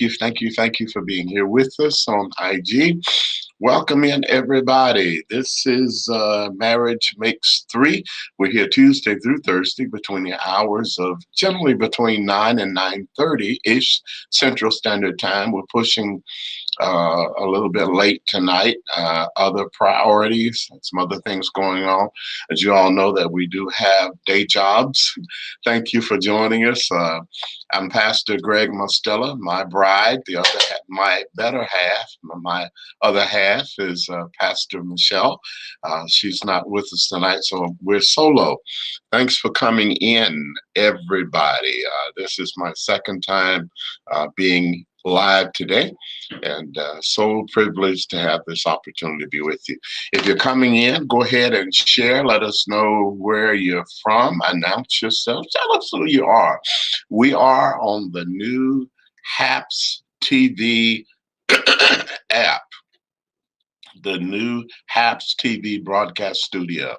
Thank you for being here with us on IG. Welcome in, everybody. This is Marriage Makes Three. We're here Tuesday through Thursday between the hours of generally between 9 and 9:30-ish Central Standard Time. We're pushing a little bit late tonight. Other priorities, some other things going on. As you all know, that we do have day jobs. Thank you for joining us. I'm Pastor Greg Mostella, my bride, my better half. My other half is Pastor Michelle. She's not with us tonight, so we're solo. Thanks for coming in, everybody. This is my second time being live today, and so privileged to have this opportunity to be with you. If you're coming in, go ahead and share. Let us know where you're from. Announce yourself. Tell us who you are. We are on the new HAPS TV app, the new HAPS TV broadcast studio.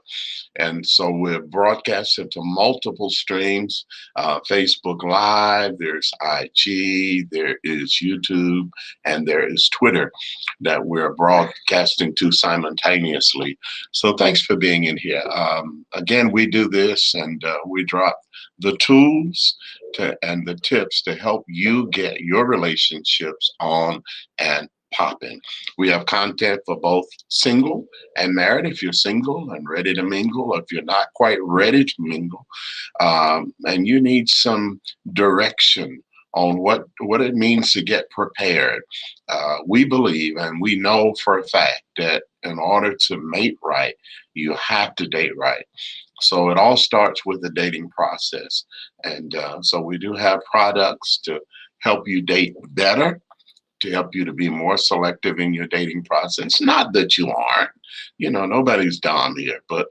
And so we're broadcasting to multiple streams, Facebook Live, there's IG, there is YouTube, and there is Twitter that we're broadcasting to simultaneously. So thanks for being in here. Again, we do this and we drop the tools and the tips to help you get your relationships on and popping. We have content for both single and married. If you're single and ready to mingle, or if you're not quite ready to mingle, and you need some direction on what it means to get prepared. We believe and we know for a fact that in order to mate right, you have to date right. So it all starts with the dating process. And so we do have products to help you date better, to help you to be more selective in your dating process. Not that you aren't, nobody's dumb here, but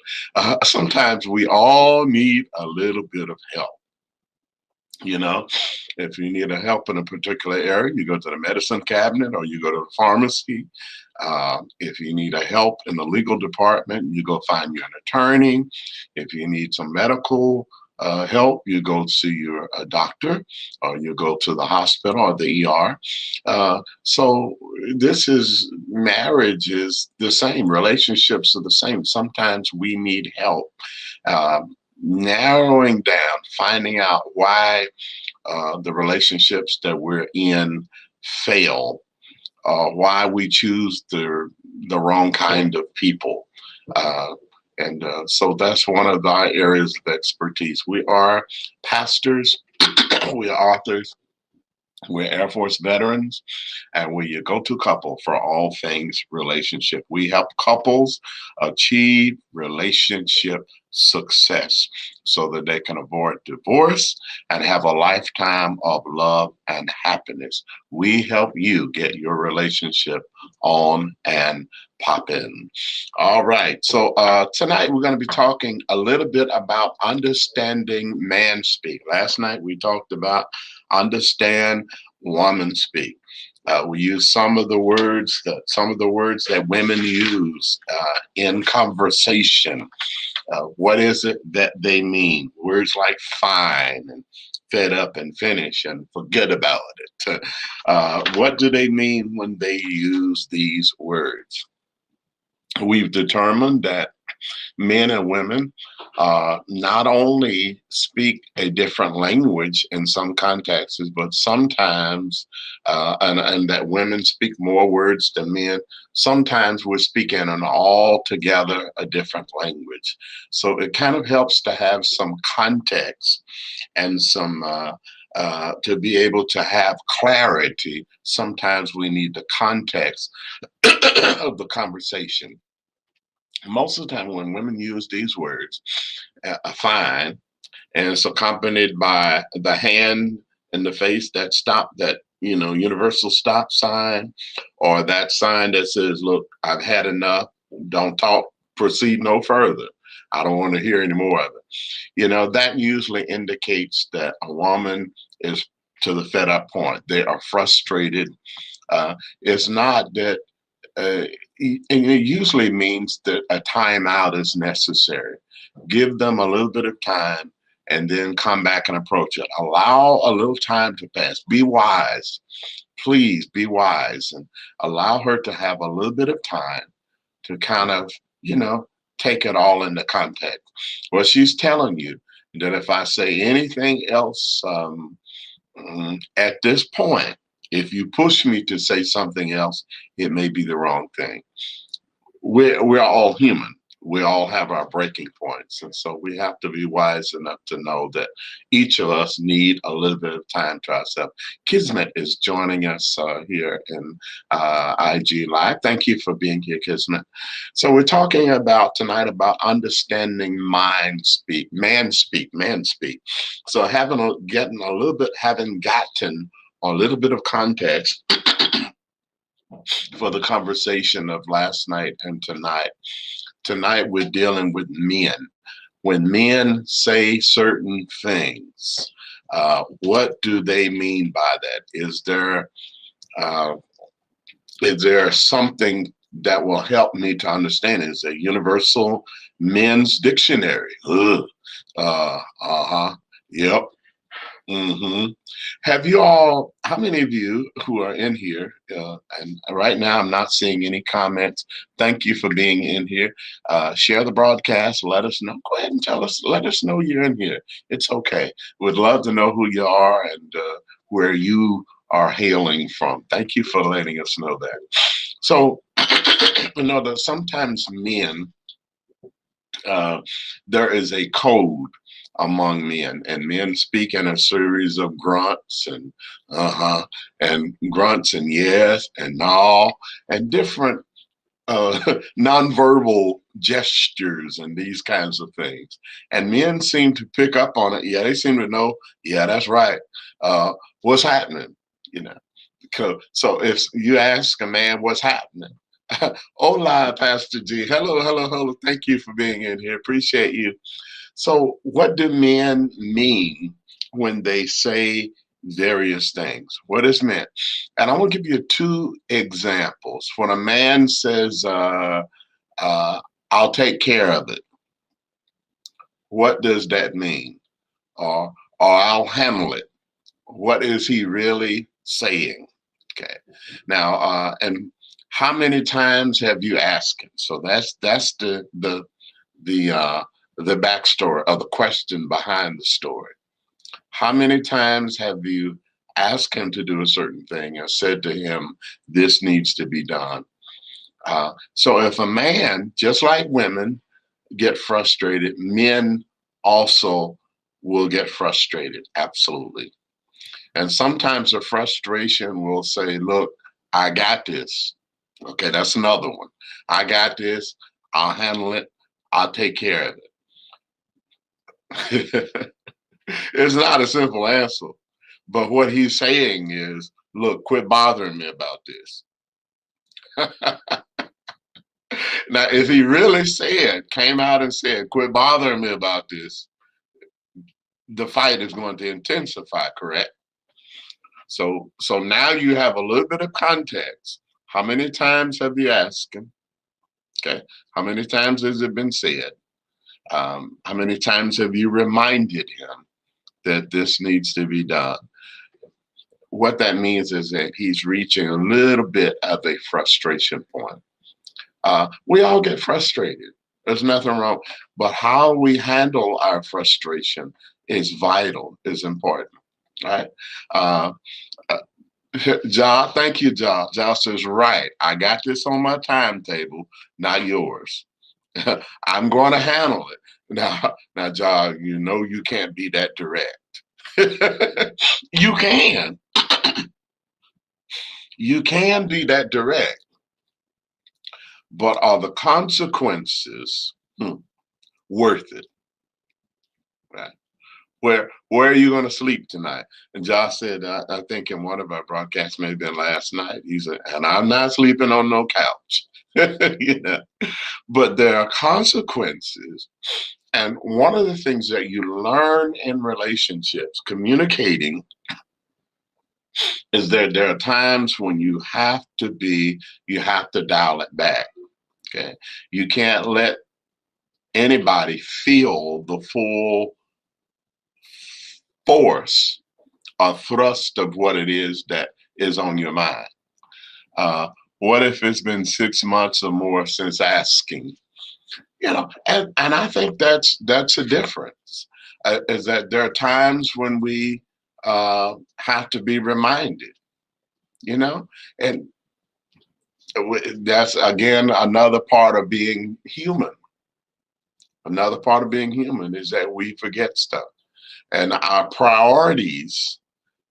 sometimes we all need a little bit of help. If you need a help in a particular area, you go to the medicine cabinet or you go to the pharmacy. If you need a help in the legal department, you go find you an attorney. If you need some medical help, you go see your doctor, or you go to the hospital or the ER. So marriage is the same. Relationships are the same. Sometimes we need help narrowing down, finding out why the relationships that we're in fail, why we choose the wrong kind of people. And so that's one of our areas of expertise. We are pastors, we are authors, we're Air Force veterans, and we're your go-to couple for all things relationship. We help couples achieve relationship success so that they can avoid divorce and have a lifetime of love and happiness. We help you get your relationship on and poppin'. All right. So tonight we're going to be talking a little bit about understanding ManSpeak. Last night we talked about understand woman speak. We use some of the words that women use in conversation. What is it that they mean? Words like fine and fed up and finish and forget about it. What do they mean when they use these words? We've determined that men and women not only speak a different language in some contexts, but sometimes, and that women speak more words than men, sometimes we're speaking an altogether a different language. So it kind of helps to have some context and some to be able to have clarity. Sometimes we need the context of the conversation. Most of the time when women use these words, fine, and it's accompanied by the hand in the face, that stop, that, universal stop sign, or that sign that says, look, I've had enough, don't talk, proceed no further. I don't want to hear any more of it. That usually indicates that a woman is to the fed up point. They are frustrated. It's not that and it usually means that a timeout is necessary. Give them a little bit of time and then come back and approach it. Allow a little time to pass. Be wise. please be wise and allow her to have a little bit of time to kind of, you know, take it all into context. Well, she's telling you that if I say anything else at this point, if you push me to say something else, it may be the wrong thing. We're all human. We all have our breaking points, and so we have to be wise enough to know that each of us need a little bit of time to ourselves. Kismet is joining us here in IG Live. Thank you for being here, Kismet. So we're talking about tonight about understanding ManSpeak. So having gotten a little bit of context for the conversation of last night and tonight. Tonight, we're dealing with men. When men say certain things, what do they mean by that? Is there something that will help me to understand? Is a universal men's dictionary? Ugh. Yep. Have you all, how many of you who are in here, and right now I'm not seeing any comments. Thank you for being in here. Share the broadcast. Let us know. Go ahead and let us know you're in here. It's okay. We'd love to know who you are and where you are hailing from. Thank you for letting us know that. So, you know that sometimes men, there is a code among men, and men speak in a series of grunts and grunts and yes and no and different nonverbal gestures and these kinds of things. And men seem to pick up on it. Yeah, they seem to know. Yeah, that's right. What's happening? You know. So if you ask a man what's happening, hola, Pastor G. Hello. Thank you for being in here. Appreciate you. So, what do men mean when they say various things? What is meant? And I want to give you two examples. When a man says, I'll take care of it, what does that mean? Or I'll handle it. What is he really saying? Okay. Now, and how many times have you asked him? So that's the backstory or the question behind the story. How many times have you asked him to do a certain thing or said to him, this needs to be done? So if a man, just like women, get frustrated, men also will get frustrated. Absolutely. And sometimes the frustration will say, look, I got this. Okay, that's another one. I got this. I'll handle it. I'll take care of it. It's not a simple answer. But what he's saying is, look, quit bothering me about this. Now, if he really came out and said, quit bothering me about this, the fight is going to intensify, correct? So now you have a little bit of context. How many times have you asked him? Okay. How many times has it been said? How many times have you reminded him that this needs to be done? What that means is that he's reaching a little bit of a frustration point. We all get frustrated. There's nothing wrong. But how we handle our frustration is vital, is important, right? Ja, thank you, Ja. Ja says, right, I got this on my timetable, not yours. I'm going to handle it. Now, Ja, you know you can't be that direct. You can. You can be that direct. But are the consequences worth it? Right. Where are you going to sleep tonight? And Josh said, I think in one of our broadcasts, maybe last night, he said, and I'm not sleeping on no couch. You know, but there are consequences. And one of the things that you learn in relationships, communicating, is that there are times when you have to dial it back. Okay. You can't let anybody feel the full force or thrust of what it is that is on your mind? Uh, what if it's been 6 months or more since asking? And I think that's a difference. Is that there are times when we have to be reminded, you know, and that's again another part of being human. Another part of being human is that we forget stuff and our priorities,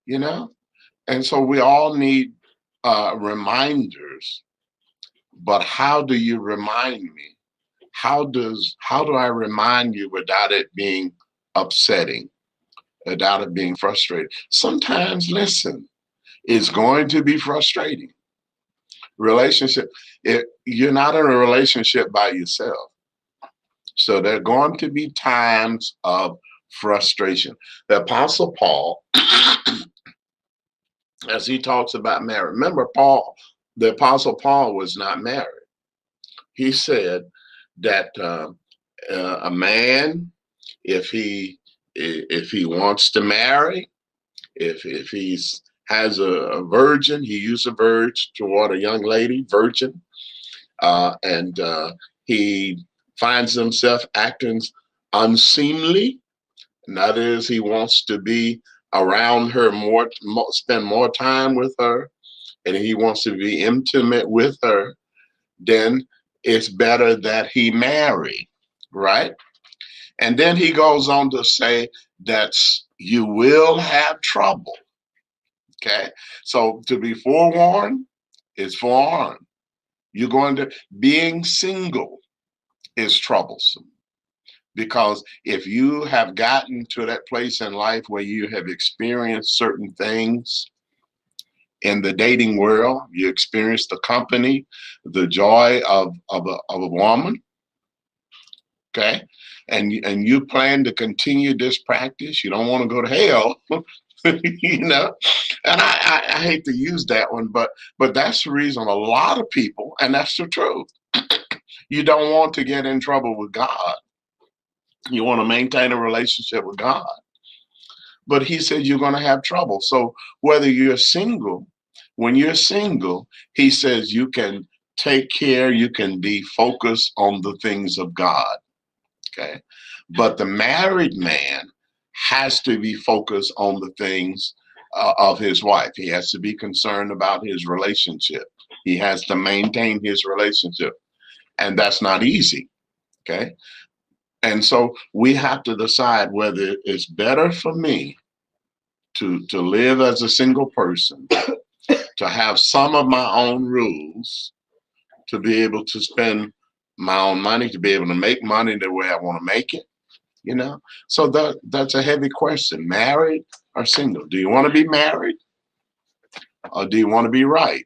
you know, and so we all need reminders. But how do you remind me? How do I remind you without it being upsetting, without it being frustrating? Sometimes, listen, it's going to be frustrating. Relationship, you're not in a relationship by yourself. So there are going to be times of frustration. The Apostle Paul, as he talks about marriage, remember the Apostle Paul was not married. He said that a man, if he wants to marry, if he's has a virgin, he used a virgin toward a young lady, virgin, and he finds himself acting unseemly. And that is, he wants to be around her more, spend more time with her, and he wants to be intimate with her. Then it's better that he marry, right? And then he goes on to say that you will have trouble. Okay. So to be forewarned is forearmed. You're going to, being single is troublesome because if you have gotten to that place in life where you have experienced certain things in the dating world, you experience the company, the joy of a woman, okay, and you plan to continue this practice, you don't want to go to hell, you know. And I hate to use that one, but that's the reason a lot of people, and that's the truth, you don't want to get in trouble with God. You want to maintain a relationship with God. But he said you're going to have trouble. So whether you're single, when you're single, he says you can take care, you can be focused on the things of God. Okay. But the married man has to be focused on the things of his wife. He has to be concerned about his relationship. He has to maintain his relationship. And that's not easy. Okay. And so we have to decide whether it's better for me to live as a single person, to have some of my own rules, to be able to spend my own money, to be able to make money the way I want to make it, you know? So that's a heavy question. Married or single? Do you want to be married or do you want to be right?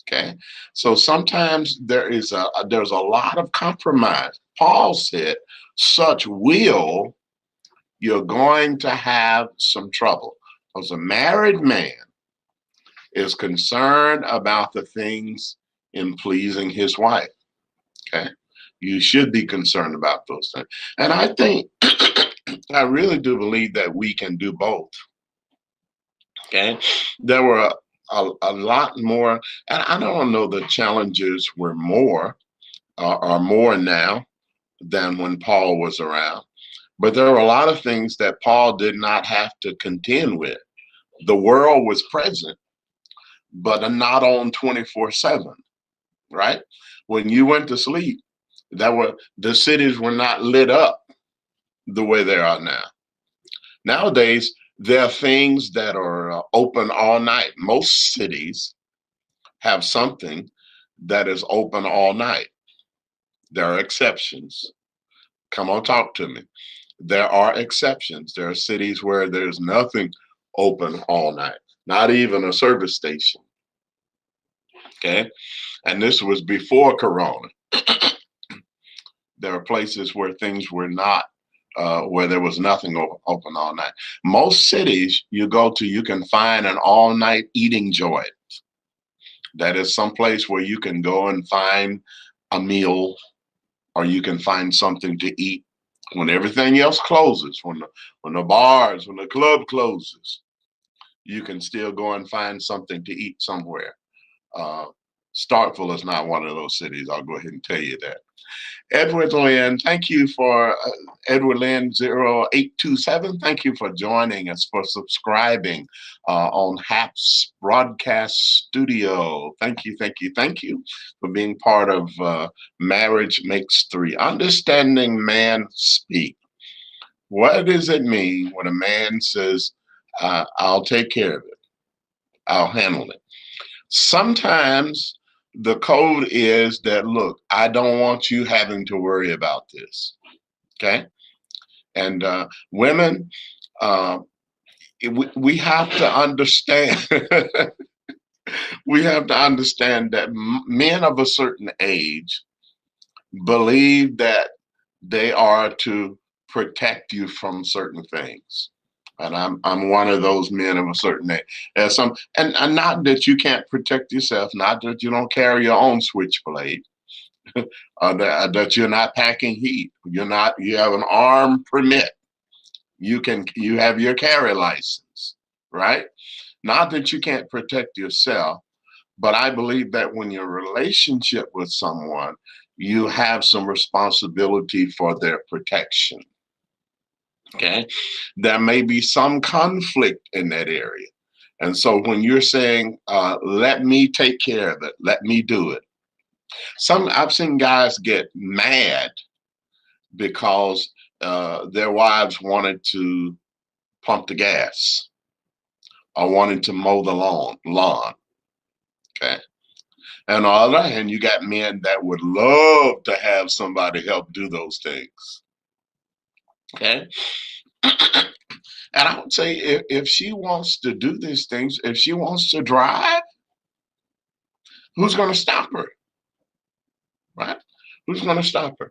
Okay. So sometimes there's a lot of compromise. Paul said, such will, you're going to have some trouble. Because a married man is concerned about the things in pleasing his wife. Okay. You should be concerned about those things. And I think, I really do believe that we can do both. Okay. There were a lot more, and I don't know the challenges were more, are more now than when Paul was around. But there were a lot of things that Paul did not have to contend with. The world was present, but not on 24/7, right? When you went to sleep, the cities were not lit up the way they are now. Nowadays, there are things that are open all night. Most cities have something that is open all night. There are exceptions. Come on, talk to me. There are exceptions. There are cities where there's nothing open all night, not even a service station. Okay. And this was before Corona. There are places where things were not, where there was nothing open all night. Most cities you go to, you can find an all night eating joint. That is some place where you can go and find a meal or you can find something to eat when everything else closes, when the bars, when the club closes. you can still go and find something to eat somewhere. Uh, Starkville is not one of those cities. I'll go ahead and tell you that. Edward Lynn, thank you for Edward Lynn 0827. Thank you for joining us, for subscribing on HAPS Broadcast Studio. Thank you, thank you, thank you for being part of Marriage Makes Three. Understanding ManSpeak. What does it mean when a man says, I'll take care of it, I'll handle it? Sometimes the code is that, look, I don't want you having to worry about this. Okay. And women, we have to understand, we have to understand that men of a certain age believe that they are to protect you from certain things. And I'm one of those men of a certain age. And not that you can't protect yourself, not that you don't carry your own switchblade, that you're not packing heat. You have an arm permit. You have your carry license, right? Not that you can't protect yourself, but I believe that when you're in a relationship with someone, you have some responsibility for their protection. Okay, there may be some conflict in that area. And so when you're saying, let me take care of it, let me do it. I've seen guys get mad because their wives wanted to pump the gas or wanted to mow the lawn. Okay. And on the other hand, you got men that would love to have somebody help do those things. Okay. And I would say if she wants to do these things, if she wants to drive, who's going to stop her? Right? Who's going to stop her?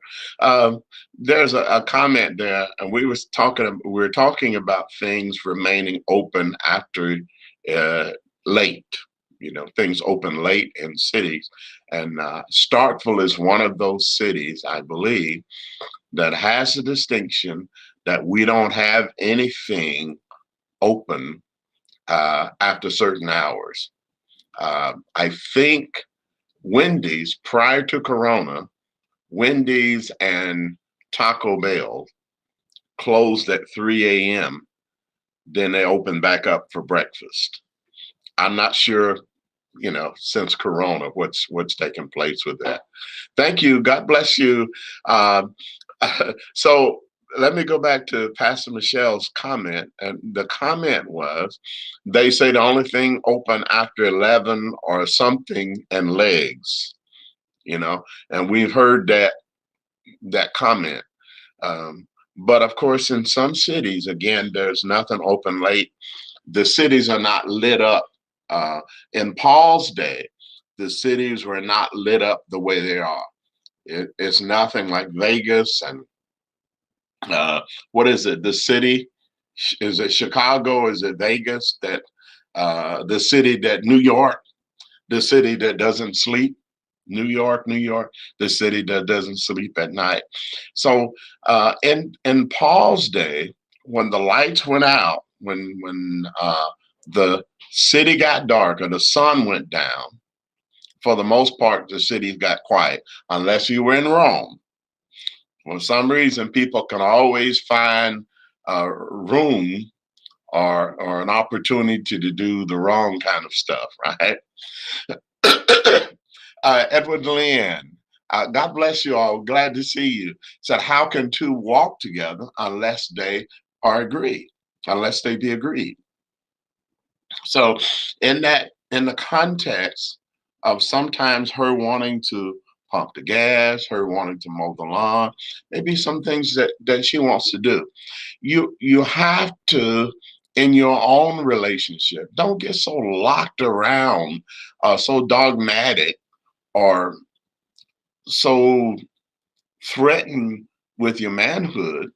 There's a comment there, and we were talking about things remaining open after late. You know, things open late in cities, and Starkville is one of those cities, I believe, that has a distinction that we don't have anything open after certain hours. I think Wendy's, prior to Corona, Wendy's and Taco Bell closed at 3 a.m. Then they opened back up for breakfast. I'm not sure, since Corona, what's taking place with that. Thank you. God bless you. So let me go back to Pastor Michelle's comment. And the comment was, they say the only thing open after 11 or something and legs, and we've heard that comment. But of course, in some cities, again, there's nothing open late. The cities are not lit up. In Paul's day, the cities were not lit up the way they are. It's nothing like Vegas and what is it? The city, is it Chicago? Is it Vegas? That the city that New York, the city that doesn't sleep. New York, the city that doesn't sleep at night. So in Paul's day, when the lights went out, when the city got dark or the sun went down, for the most part, the city got quiet, unless you were in Rome. For some reason, people can always find room or an opportunity to do the wrong kind of stuff, right? Edward Lynn, God bless you all. Glad to see you. Said, how can two walk together unless they are agreed, unless they be agreed? So in the context of sometimes her wanting to pump the gas, her wanting to mow the lawn, maybe some things that she wants to do. You have to, in your own relationship, don't get so locked around, so dogmatic, or so threatened with your manhood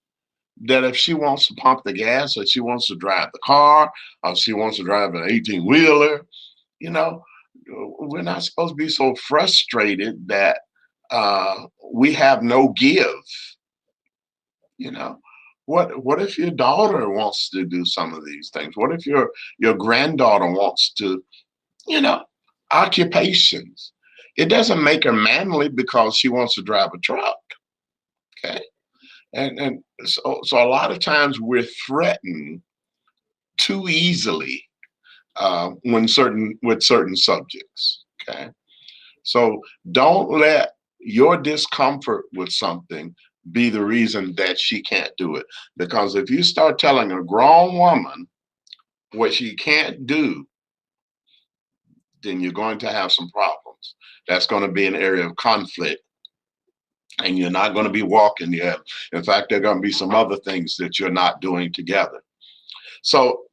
that if she wants to pump the gas or she wants to drive the car or she wants to drive an 18-wheeler, we're not supposed to be so frustrated that we have no give. What if your daughter wants to do some of these things? What if your granddaughter wants to, you know, occupations? It doesn't make her manly because she wants to drive a truck. Okay. And so a lot of times we're threatened too easily when certain with certain subjects. Okay. So don't let your discomfort with something be the reason that she can't do it. Because if you start telling a grown woman what she can't do, then you're going to have some problems. That's going to be an area of conflict. And you're not going to be walking yet. In fact, there are going to be some other things that you're not doing together. So,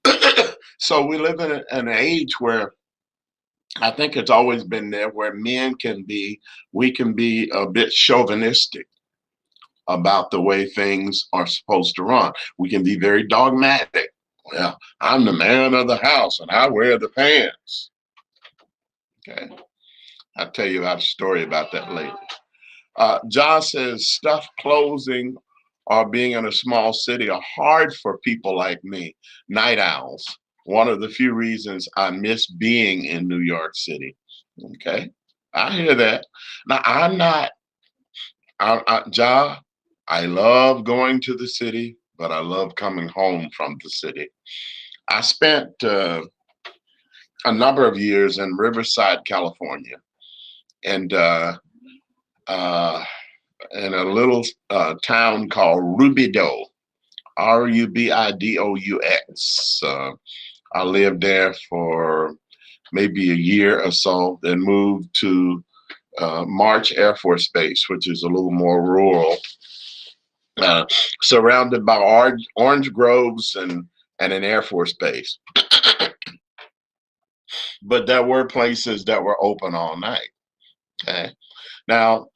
so we live in an age where I think it's always been there, where we can be a bit chauvinistic about the way things are supposed to run. We can be very dogmatic. Well, I'm the man of the house and I wear the pants. Okay. I'll tell you about a story about that later. John says stuff closing or being in a small city are hard for people like me, night owls. One of the few reasons I miss being in New York City. Okay. I hear that. Now, I'm not, Ja, I love going to the city, but I love coming home from the city. I spent a number of years in Riverside, California, and uh, in a little town called Rubidoux, Rubidous. I lived there for maybe a year or so, then moved to March Air Force Base, which is a little more rural, surrounded by orange groves and an Air Force base. But there were places that were open all night. Okay. Now,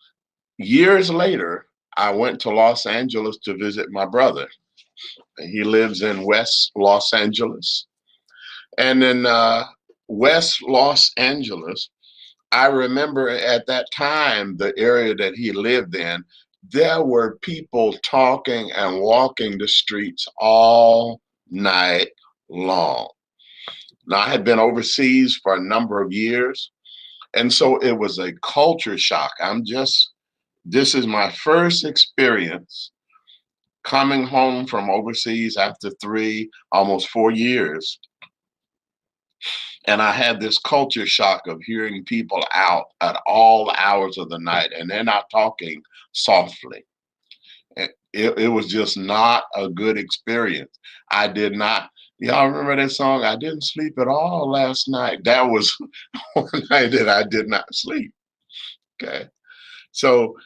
years later, I went to Los Angeles to visit my brother. He lives in West Los Angeles. And in West Los Angeles, I remember at that time, the area that he lived in, there were people talking and walking the streets all night long. Now, I had been overseas for a number of years, and so it was a culture shock. This is my first experience coming home from overseas after almost 4 years. And I had this culture shock of hearing people out at all hours of the night, and they're not talking softly. It was just not a good experience. I did not, y'all remember that song? I didn't sleep at all last night. That was one night that I did not sleep. Okay. So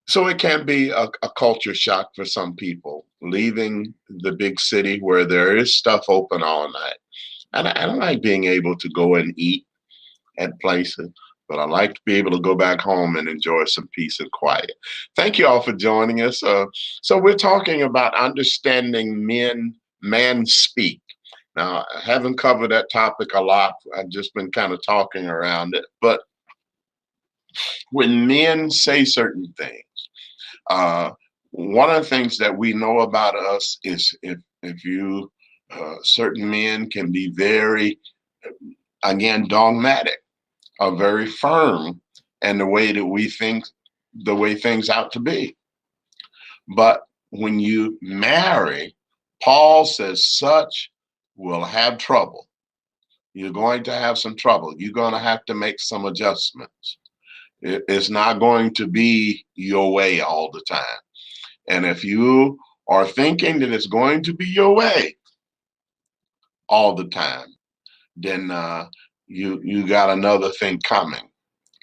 it can be a culture shock for some people, leaving the big city where there is stuff open all night. And I like being able to go and eat at places, but I like to be able to go back home and enjoy some peace and quiet. Thank you all for joining us. So we're talking about understanding man speak. Now, I haven't covered that topic a lot. I've just been kind of talking around it. But when men say certain things, one of the things that we know about us is if you certain men can be very, again, dogmatic or very firm in the way that we think, the way things ought to be. But when you marry, Paul says such will have trouble. You're going to have some trouble. You're going to have to make some adjustments. It's not going to be your way all the time. And if you are thinking that it's going to be your way all the time, then you got another thing coming.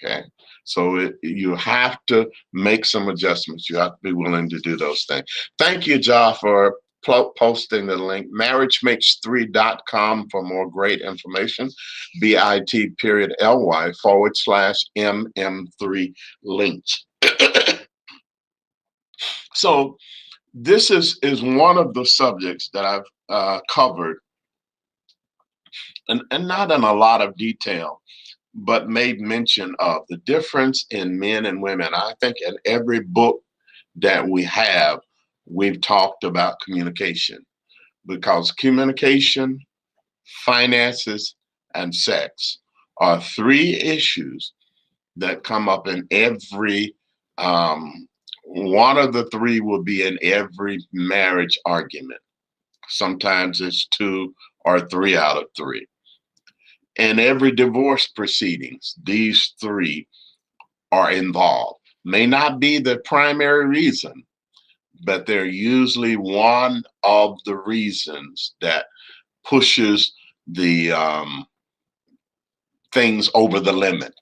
Okay. So you have to make some adjustments. You have to be willing to do those things. Thank you, Ja, for posting the link. MarriageMakes3.com for more great information. bit.ly/MM3 links. So this is one of the subjects that I've covered, and not in a lot of detail, but made mention of the difference in men and women. I think in every book that we have, we've talked about communication, because communication, finances, and sex are three issues that come up in every one of the three will be in every marriage argument. Sometimes it's two or three out of three. In every divorce proceedings, these three are involved. May not be the primary reason, but they're usually one of the reasons that pushes the things over the limit,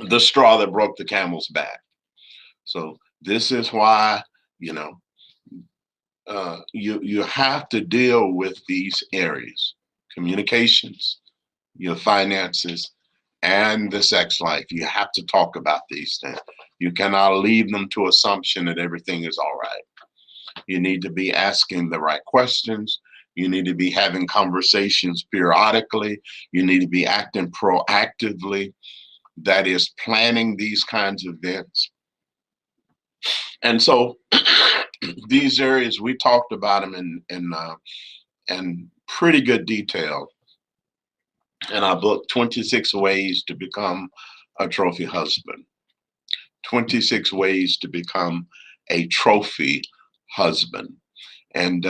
the straw that broke the camel's back. So this is why, you know, you have to deal with these areas: communications, your finances, and the sex life. You have to talk about these things. You cannot leave them to assumption that everything is all right. You need to be asking the right questions. You need to be having conversations periodically. You need to be acting proactively. That is planning these kinds of events. And so these areas, we talked about them in pretty good detail in our book, 26 Ways to Become a Trophy Husband. 26 Ways to Become a Trophy Husband. And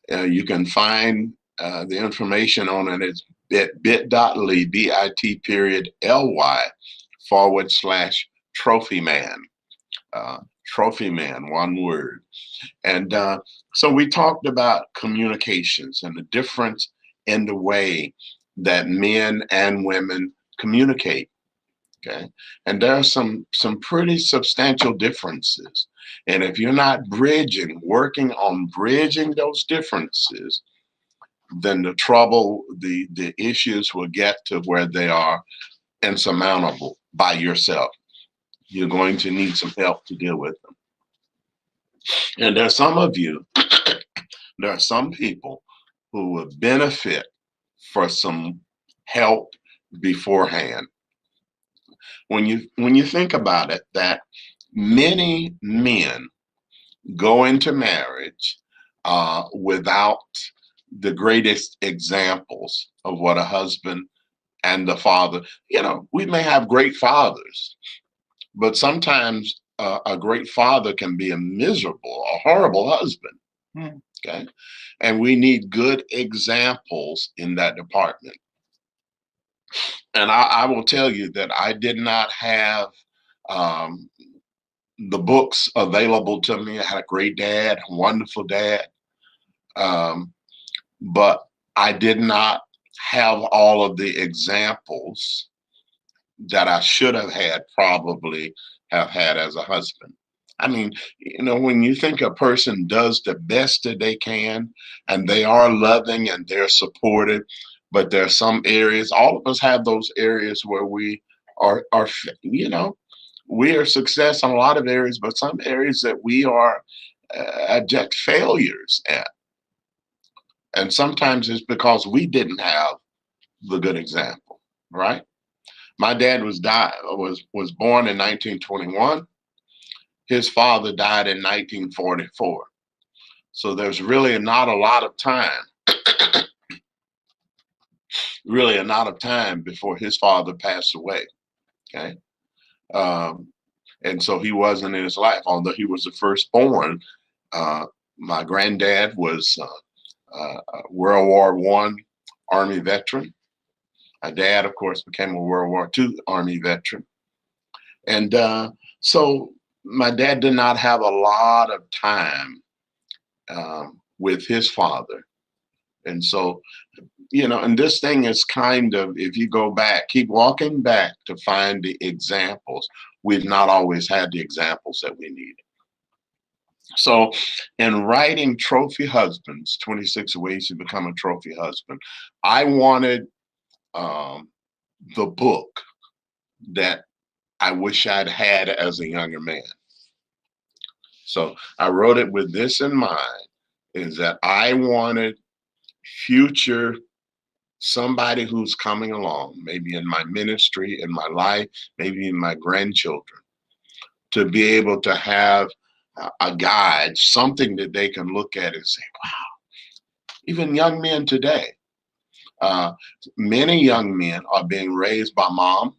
you can find the information on it. It's bit.ly, bit.ly/trophy man. Trophy man, one word. And so we talked about communications and the difference in the way that men and women communicate. Okay. And there are some pretty substantial differences. And if you're not working on bridging those differences, then the issues will get to where they are insurmountable by yourself. You're going to need some help to deal with them. And there are some people who would benefit for some help beforehand. When you think about it, that many men go into marriage without the greatest examples of what a husband and the father, we may have great fathers, but sometimes a great father can be a horrible husband. Okay. And we need good examples in that department. And I will tell you that I did not have the books available to me. I had a great dad, a wonderful dad. But I did not have all of the examples that I should probably have had as a husband. I mean, when you think a person does the best that they can and they are loving and they're supportive, but there are some areas, all of us have those areas where we are we are success in a lot of areas, but some areas that we are abject failures at. And sometimes it's because we didn't have the good example, right? My dad was born in 1921. His father died in 1944. So there's really not a lot of time, before his father passed away. Okay. And so he wasn't in his life, although he was the firstborn. My granddad was World War I Army veteran. My dad, of course, became a World War II Army veteran. And so my dad did not have a lot of time with his father. And so, and this thing is kind of, if you go back, keep walking back to find the examples. We've not always had the examples that we need. So in writing Trophy Husbands, 26 Ways to Become a Trophy Husband, I wanted the book that I wish I'd had as a younger man. So I wrote it with this in mind, is that I wanted future somebody who's coming along, maybe in my ministry, in my life, maybe in my grandchildren, to be able to have a guide, something that they can look at and say, wow, even young men today, uh, many young men are being raised by mom.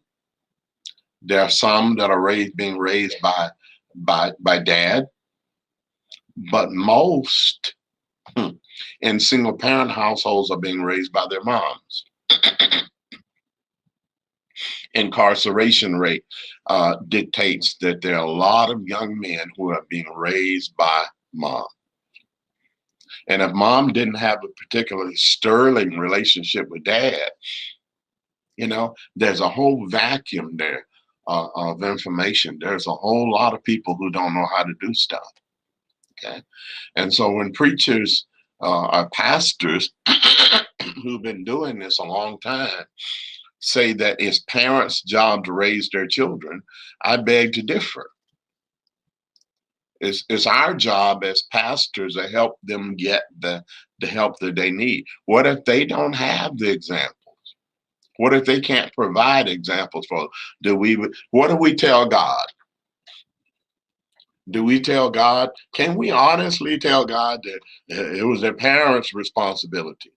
There are some that are being raised by dad, but most in single parent households are being raised by their moms. Incarceration rate dictates that there are a lot of young men who are being raised by mom. And if mom didn't have a particularly sterling relationship with dad, there's a whole vacuum there of information. There's a whole lot of people who don't know how to do stuff. Okay. And so when preachers or pastors who've been doing this a long time say that it's parents' job to raise their children, I beg to differ. It's our job as pastors to help them get the help that they need. What if they don't have the examples? What if they can't provide examples for? What do we tell God? Do we tell God? Can we honestly tell God that it was their parents' responsibility?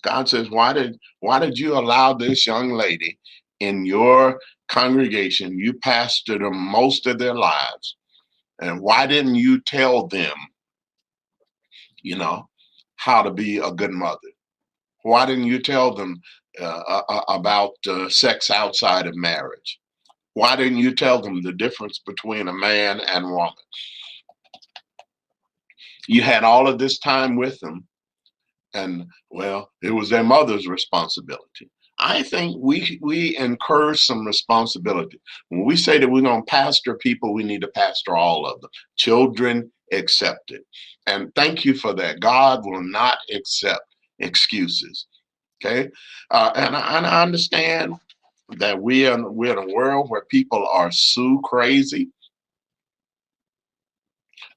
God says, why did you allow this young lady in your congregation? You pastored them most of their lives. And why didn't you tell them, how to be a good mother? Why didn't you tell them about sex outside of marriage? Why didn't you tell them the difference between a man and woman? You had all of this time with them, and well, it was their mother's responsibility. I think we incur some responsibility. When we say that we're going to pastor people, we need to pastor all of them, children accepted. And thank you for that. God will not accept excuses. Okay. And I understand that we're in a world where people are so crazy.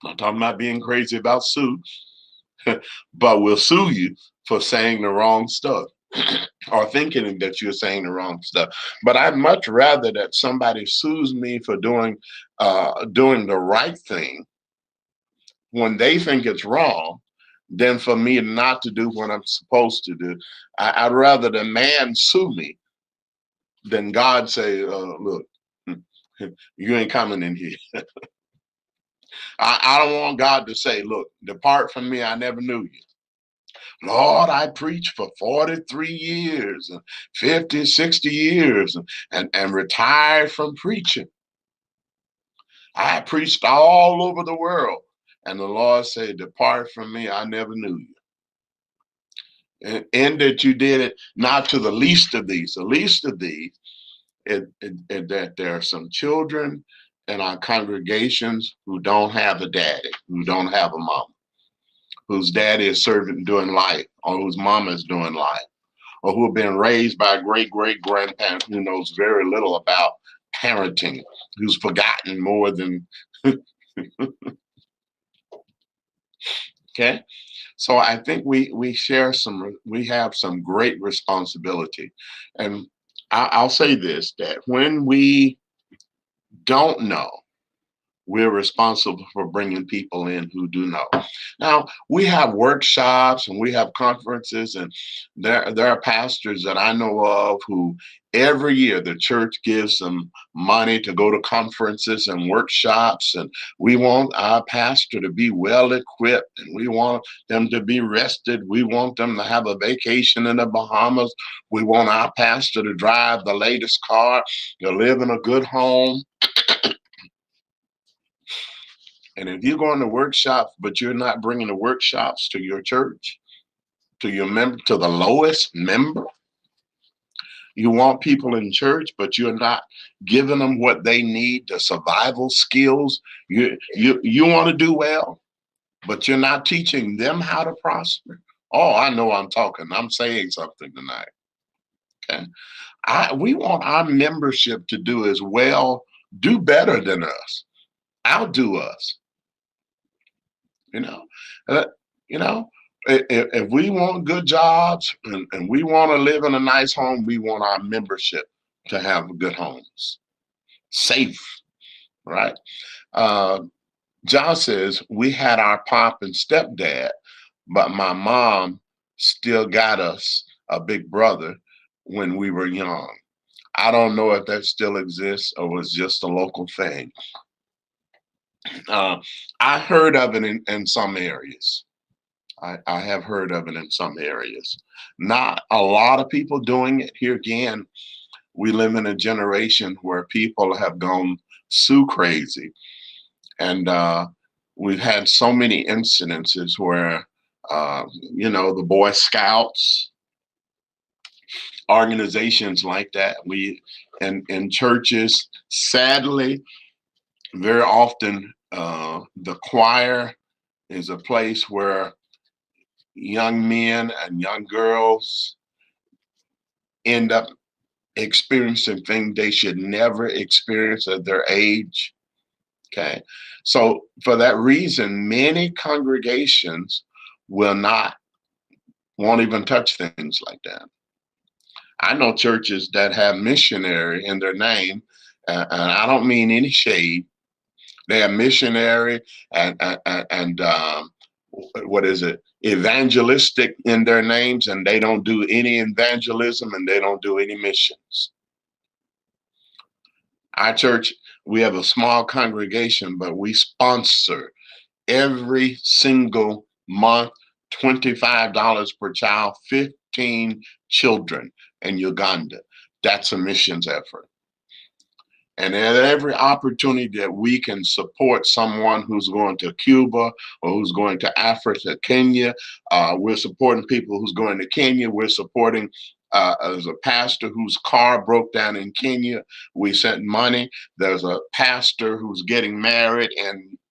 I'm not talking about being crazy about Sue, but we'll sue you for saying the wrong stuff or thinking that you're saying the wrong stuff. But I'd much rather that somebody sues me for doing the right thing when they think it's wrong than for me not to do what I'm supposed to do. I'd rather the man sue me than God say, look, you ain't coming in here. I don't want God to say, look, depart from me, I never knew you. Lord, I preached for 43 years and 50, 60 years and retired from preaching. I preached all over the world. And the Lord said, depart from me, I never knew you. And that you did it not to the least of these. The least of these is that there are some children in our congregations who don't have a daddy, who don't have a mom, whose daddy is serving doing life, or whose mama is doing life, or who have been raised by a great grandparent who knows very little about parenting, who's forgotten more than okay. So I think we have some great responsibility. And I'll say this, that when we don't know, we're responsible for bringing people in who do know. Now, we have workshops and we have conferences, and there are pastors that I know of who every year the church gives them money to go to conferences and workshops. And we want our pastor to be well equipped, and we want them to be rested. We want them to have a vacation in the Bahamas. We want our pastor to drive the latest car, to live in a good home. And if you're going to workshops, but you're not bringing the workshops to your church, to your member, to the lowest member, you want people in church, but you're not giving them what they need, the survival skills. You want to do well, but you're not teaching them how to prosper. Oh, I know I'm saying something tonight. Okay. We want our membership to do as well, do better than us, outdo us. You know, uh, you know, if we want good jobs and we want to live in a nice home, we want our membership to have good homes, safe, right? Uh, John says, we had our pop and stepdad, but my mom still got us a big brother when we were young. I don't know if that still exists or was just a local thing. Uh, I heard of it in some areas. I have heard of it in some areas. Not a lot of people doing it. Here again, we live in a generation where people have gone so crazy. And we've had so many incidences where, the Boy Scouts, organizations like that, in churches, sadly, very often the choir is a place where young men and young girls end up experiencing things they should never experience at their age. Okay. So for that reason, many congregations will not, won't even touch things like that. I know churches that have missionary in their name, and I don't mean any shade. They have missionary and what is it? Evangelistic in their names, and they don't do any evangelism and they don't do any missions. Our church, we have a small congregation, but we sponsor every single month, $25 per child, 15 children in Uganda. That's a missions effort. And at every opportunity that we can support someone who's going to Cuba or who's going to Africa, Kenya, we're supporting people who's going to Kenya. We're supporting as a pastor whose car broke down in Kenya. We sent money. There's a pastor who's getting married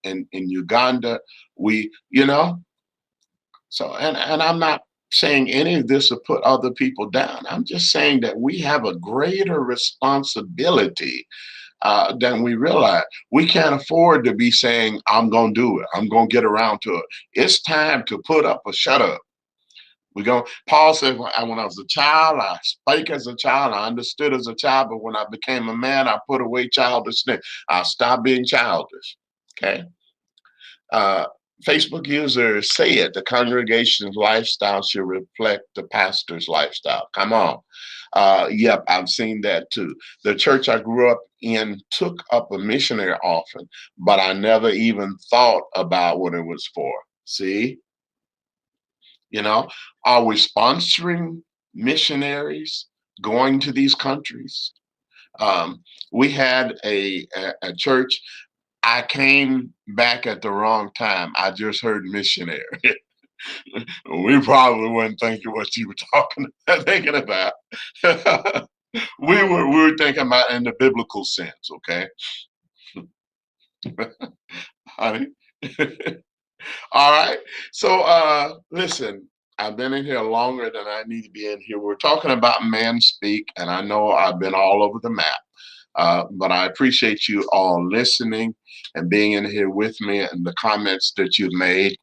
in Uganda. So and I'm not saying any of this to put other people down. I'm just saying that we have a greater responsibility than we realize. We can't afford to be saying, I'm going to do it. I'm going to get around to it. It's time to put up or shut up. Paul said, when I was a child, I spake as a child, I understood as a child, but when I became a man, I put away childishness. I stopped being childish. Okay. Uh, Facebook users say it, the congregation's lifestyle should reflect the pastor's lifestyle. Come on. Yep, I've seen that too. The church I grew up in took up a missionary offering, but I never even thought about what it was for. See, are we sponsoring missionaries going to these countries? We had a church. I came back at the wrong time. I just heard missionary. We probably weren't thinking what you were thinking about. We were thinking about in the biblical sense, okay, honey. All right. So listen, I've been in here longer than I need to be in here. We're talking about ManSpeak, and I know I've been all over the map. But I appreciate you all listening and being in here with me and the comments that you've made,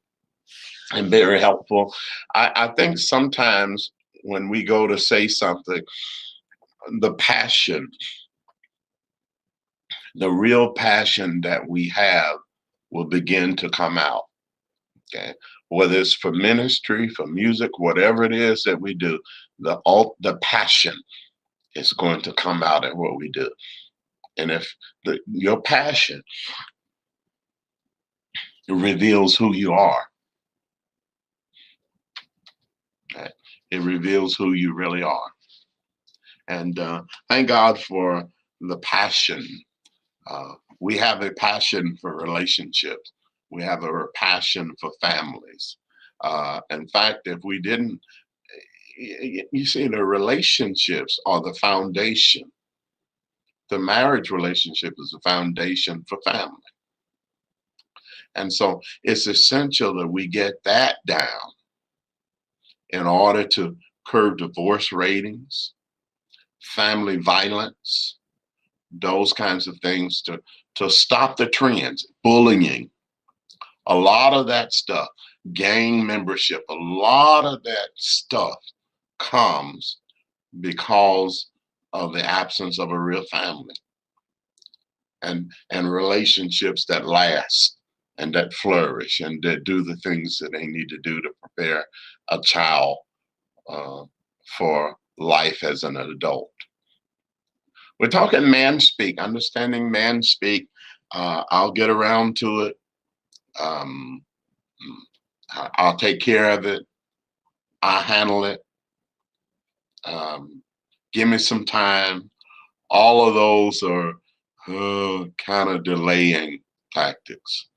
and very helpful. I think sometimes when we go to say something, the passion, the real passion that we have will begin to come out. Okay. Whether it's for ministry, for music, whatever it is that we do, the passion is going to come out in what we do. And if your passion reveals who you are, okay, it reveals who you really are. And thank God for the passion. We have a passion for relationships. We have a passion for families. In fact, if we didn't, you see, the relationships are the foundation. The marriage relationship is the foundation for family. And so it's essential that we get that down in order to curb divorce ratings, family violence, those kinds of things, to stop the trends, bullying, a lot of that stuff, gang membership, a lot of that stuff comes because of the absence of a real family and relationships that last. and that flourish and that do the things that they need to do to prepare a child uh, for life as an adult. We're talking ManSpeak, understanding ManSpeak. I'll get around to it. Um, I'll take care of it. I'll handle it. Give me some time. All of those are kind of delaying tactics.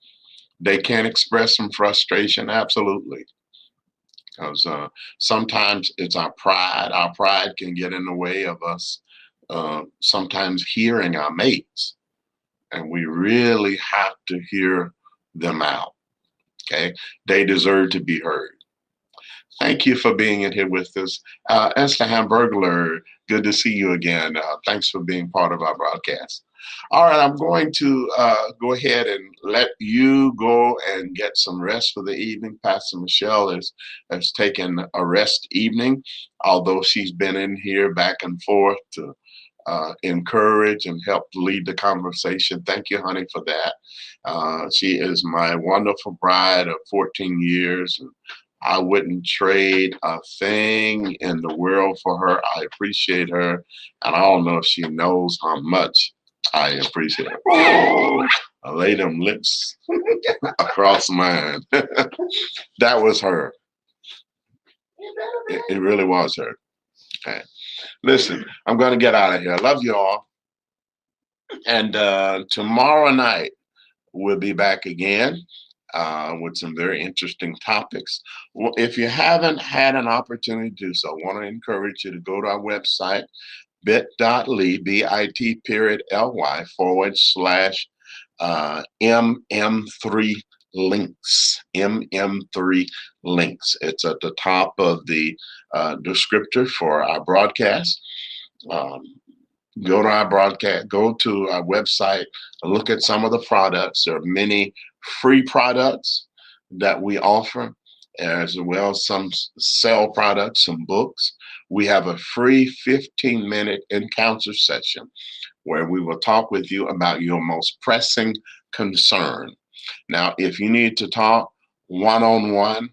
They can express some frustration, absolutely, because sometimes it's our pride. Our pride can get in the way of us sometimes hearing our mates, and we really have to hear them out. Okay, they deserve to be heard. Thank you for being in here with us. Esther Hamburglar, good to see you again. Thanks for being part of our broadcast. All right, I'm going to go ahead and let you go and get some rest for the evening. Pastor Michelle has taken a rest evening, although she's been in here back and forth to encourage and help lead the conversation. Thank you, honey, for that. She is my wonderful bride of 14 years. I wouldn't trade a thing in the world for her. I appreciate her, and I don't know if she knows how much I appreciate her. I lay them lips across mine. That was her. It really was her. Okay. Listen, I'm going to get out of here. I love you all. And tomorrow night, we'll be back again with some very interesting topics. Well, if you haven't had an opportunity to do so, I want to encourage you to go to our website, bit.ly, bit period ly / MM3 links, MM3 links. It's at the top of the descriptor for our broadcast. Go to our broadcast, go to our website, look at some of the products. There are many free products that we offer, as well as some sell products, some books. We have a free 15-minute encounter session where we will talk with you about your most pressing concern. Now, if you need to talk one-on-one,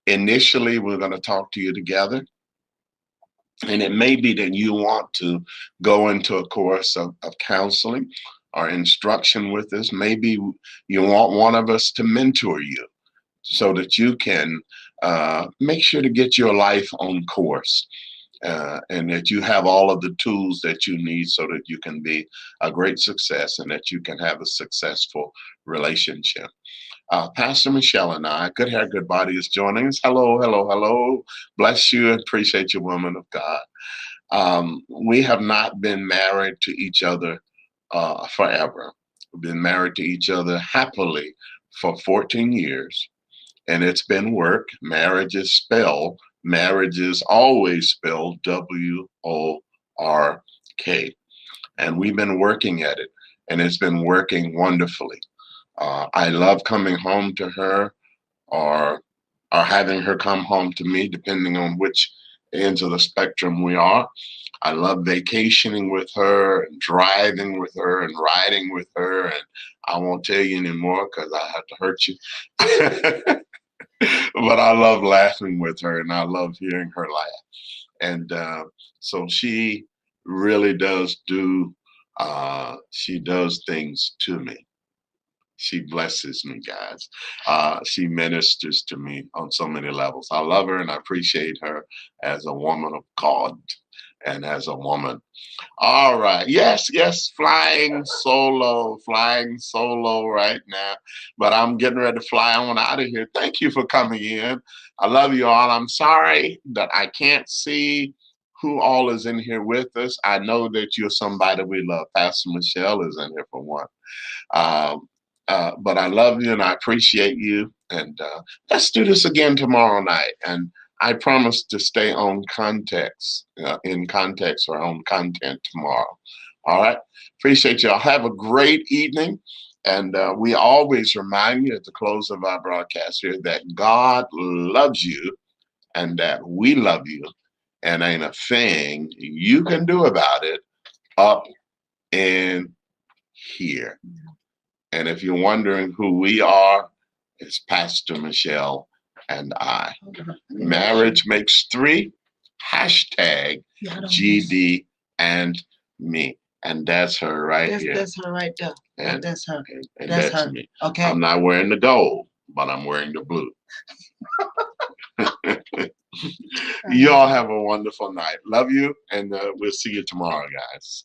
initially we're going to talk to you together. And it may be that you want to go into a course of counseling or instruction with us. Maybe you want one of us to mentor you so that you can make sure to get your life on course and that you have all of the tools that you need so that you can be a great success and that you can have a successful relationship. Pastor Michelle and I, Good Hair, Good Body, is joining us. Hello, hello, hello. Bless you. Appreciate you, woman of God. We have not been married to each other forever. We've been married to each other happily for 14 years, and it's been work. Marriage is always spelled WORK. And we've been working at it, and it's been working wonderfully. I love coming home to her or having her come home to me, depending on which ends of the spectrum we are. I love vacationing with her and driving with her and riding with her. And I won't tell you anymore because I have to hurt you. But I love laughing with her and I love hearing her laugh. And so she really does she does things to me. She blesses me, guys. She ministers to me on so many levels. I love her and I appreciate her as a woman of God and as a woman. All right. Yes, flying solo right now. But I'm getting ready to fly on out of here. Thank you for coming in. I love you all. I'm sorry that I can't see who all is in here with us. I know that you're somebody we love. Pastor Michelle is in here for one. But I love you and I appreciate you. And let's do this again tomorrow night. And I promise to stay on in context or on content tomorrow. All right. Appreciate y'all. Have a great evening. And we always remind you at the close of our broadcast here that God loves you and that we love you. And ain't a thing you can do about it up in here. And if you're wondering who we are, it's Pastor Michelle and I. Marriage makes three. Hashtag GD and me. And that's her right here. That's her right there. And that's her. And That's that's her. me. Okay. I'm not wearing the gold, but I'm wearing the blue. You all have a wonderful night. Love you, and we'll see you tomorrow, guys.